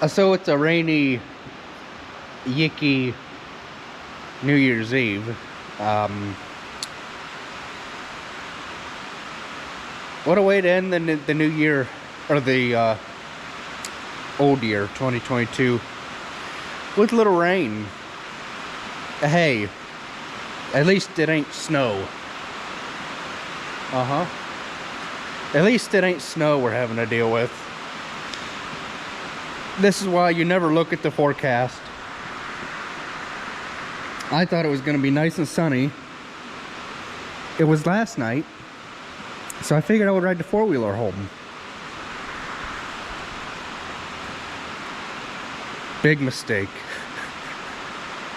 So it's a rainy, yicky New Year's Eve. What a way to end the new year, or the old year, 2022, with a little rain. Hey, at least it ain't snow. At least it ain't snow we're having to deal with. This is why you never look at the forecast. I thought it was going to be nice and sunny. It was last night, so I figured I would ride the four-wheeler home. Big mistake.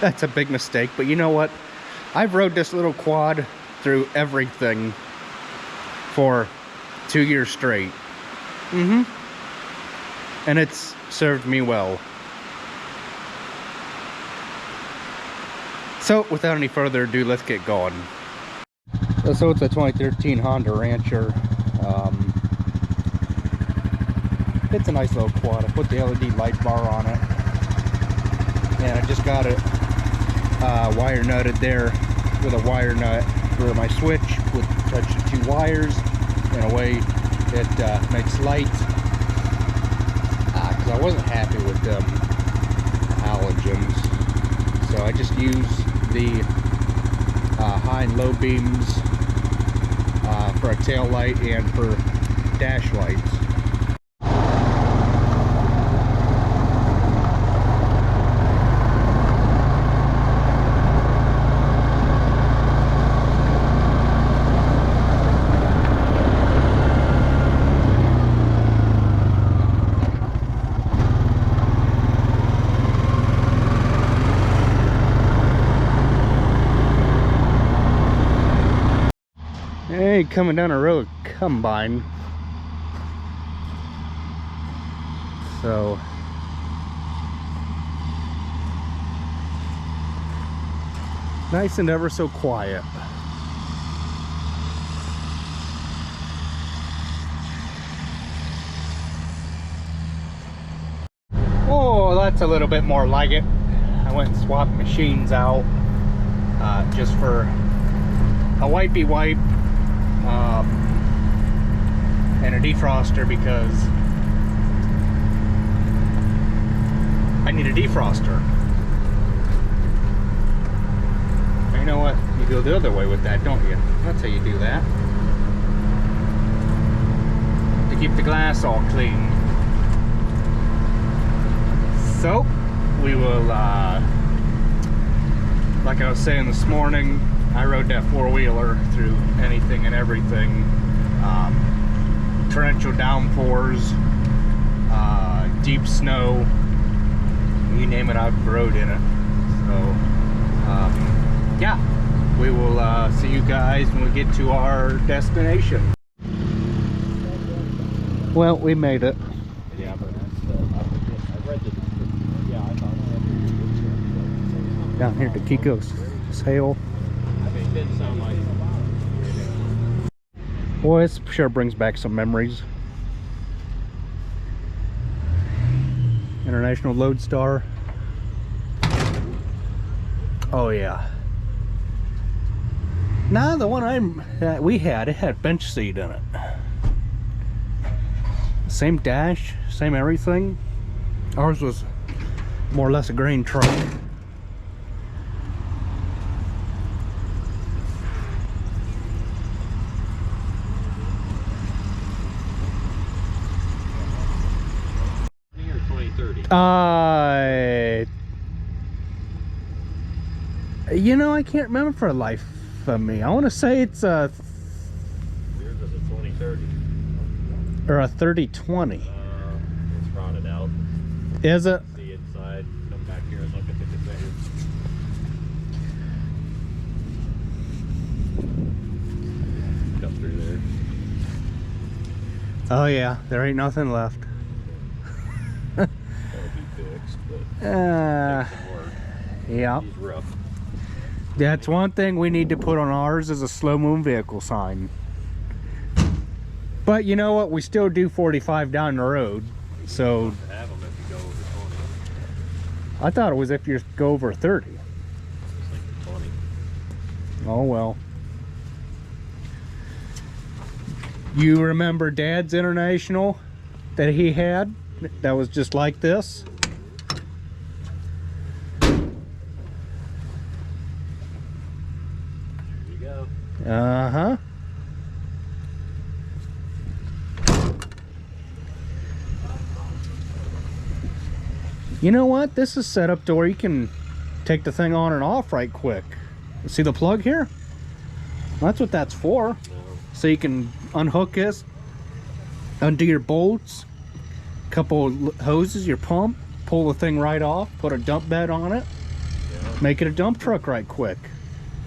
That's a big mistake, but you know what? I've rode this little quad through everything for 2 years straight. And it's served me well. So, without any further ado, let's get going. So it's a 2013 Honda Rancher. It's a nice little quad. I put the LED light bar on it. And I just got it wire nutted there with a wire nut for my switch. Touch the two wires in a way it makes light. Because I wasn't happy with them halogens. So I just use the high and low beams for a tail light and for dash lights. Hey, coming down a road combine. So nice and ever so quiet. Oh, that's a little bit more like it. I went and swapped machines out just for a wipey wipe. And a defroster, because I need a defroster. And you know what? You go the other way with that, don't you? That's how you do that. To keep the glass all clean. So, we will, like I was saying this morning, I rode that four-wheeler through anything and everything. Torrential downpours, deep snow, you name it, I've rode in it. So, yeah, we will see you guys when we get to our destination. Well, we made it. Yeah, but I read the, yeah, I thought Down here to Kiko's Sale. I mean, it didn't sound like. Boy, this sure brings back some memories. International Lodestar. Oh yeah. Nah, the one we had, it had bench seat in it. Same dash, same everything. Ours was more or less a grain truck. You know, I can't remember for the life of me. I want to say it's a... Yours is a 2030. Or a 3020. It's rotted out. Is it? See inside. Come back here and look at the conveyor. Come through there. Oh yeah, there ain't nothing left. That'll be fixed, but take some work. Yeah. He's rough. That's one thing we need to put on ours, is a slow moving vehicle sign. But you know what? We still do 45 down the road. So Have them if you go over I thought it was if you go over 30. It's like 20. Oh well. You remember Dad's International that he had? That was just like this? Here you go. Uh-huh. You know what? This is set up to where you can take the thing on and off right quick. See the plug here? That's what that's for. No. So you can unhook this, undo your bolts, couple hoses, your pump, pull the thing right off, put a dump bed on it, Yeah. make it a dump truck right quick.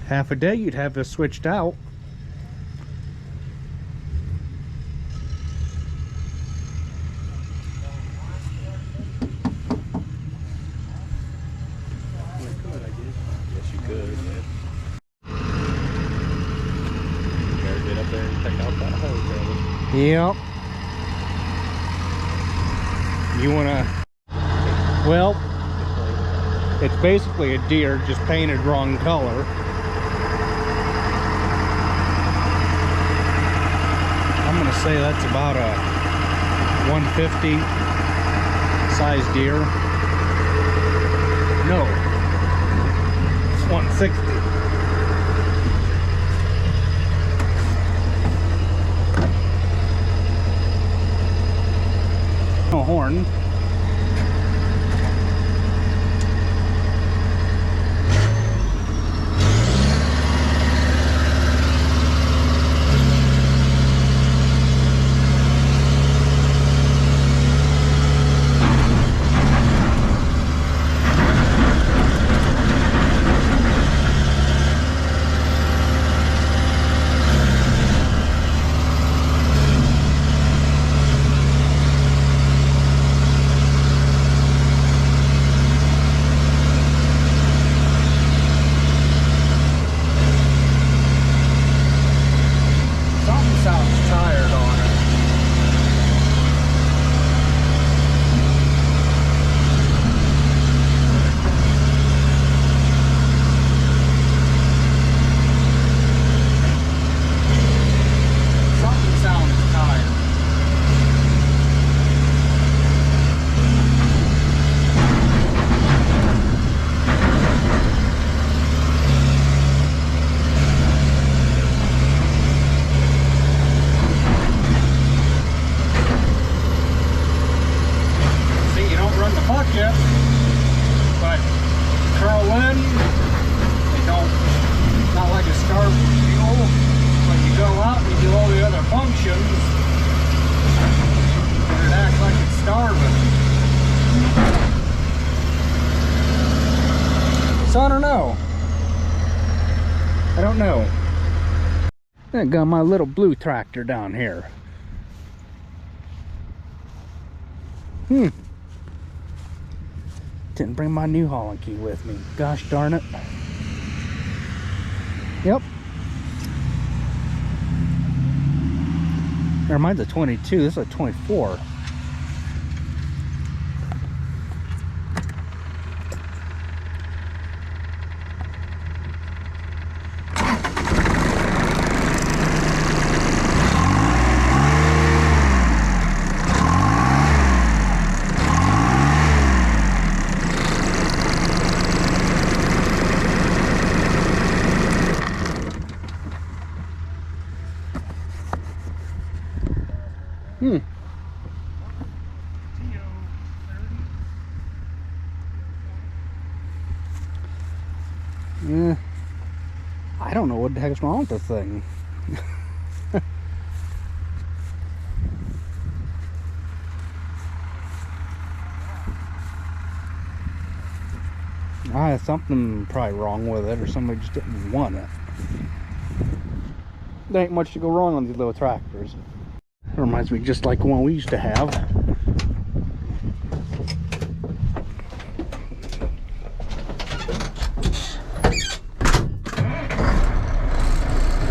Half a day you'd have this switched out. Yes, you could. Yeah. You better get up there and check out that hose, brother. Yep. You wanna, well, it's basically a deer just painted wrong color. I'm gonna say that's about a 150 size deer. No, it's 160. No horn. Yet, but curl in, they don't, not like a starved mule. When you go out and you do all the other functions, and it acts like it's starving. So I don't know. I don't know. I got my little blue tractor down here. Didn't bring my New Holland key with me. Gosh darn it. Yep. Never mind the 22. This is a 24. I don't know what the heck's wrong with this thing. Something probably wrong with it, or somebody just didn't want it. There ain't much to go wrong on these little tractors. It reminds me just like one we used to have.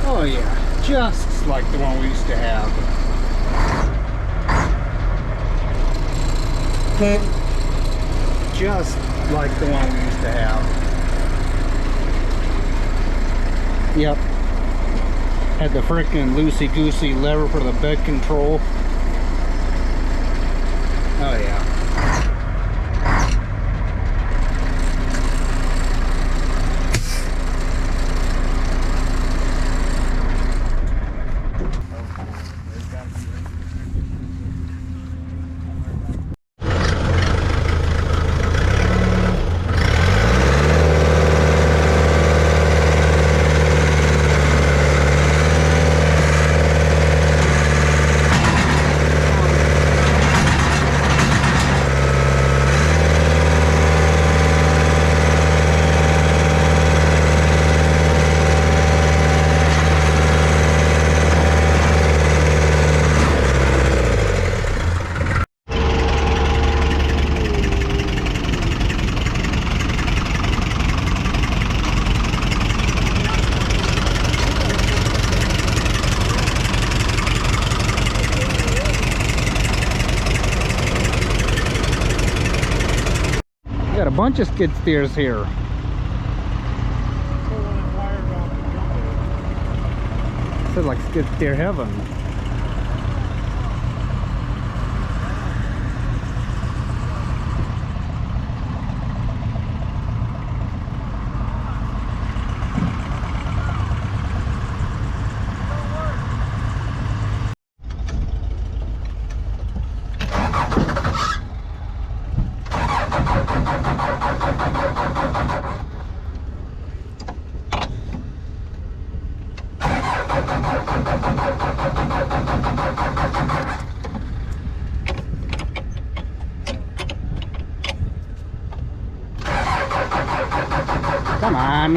Oh yeah, just like the one we used to have. just like the one we used to have. Yep. Had the freaking loosey-goosey lever for the bed control. Oh yeah. Got a bunch of skid steers here. This is like skid steer heaven. Come on.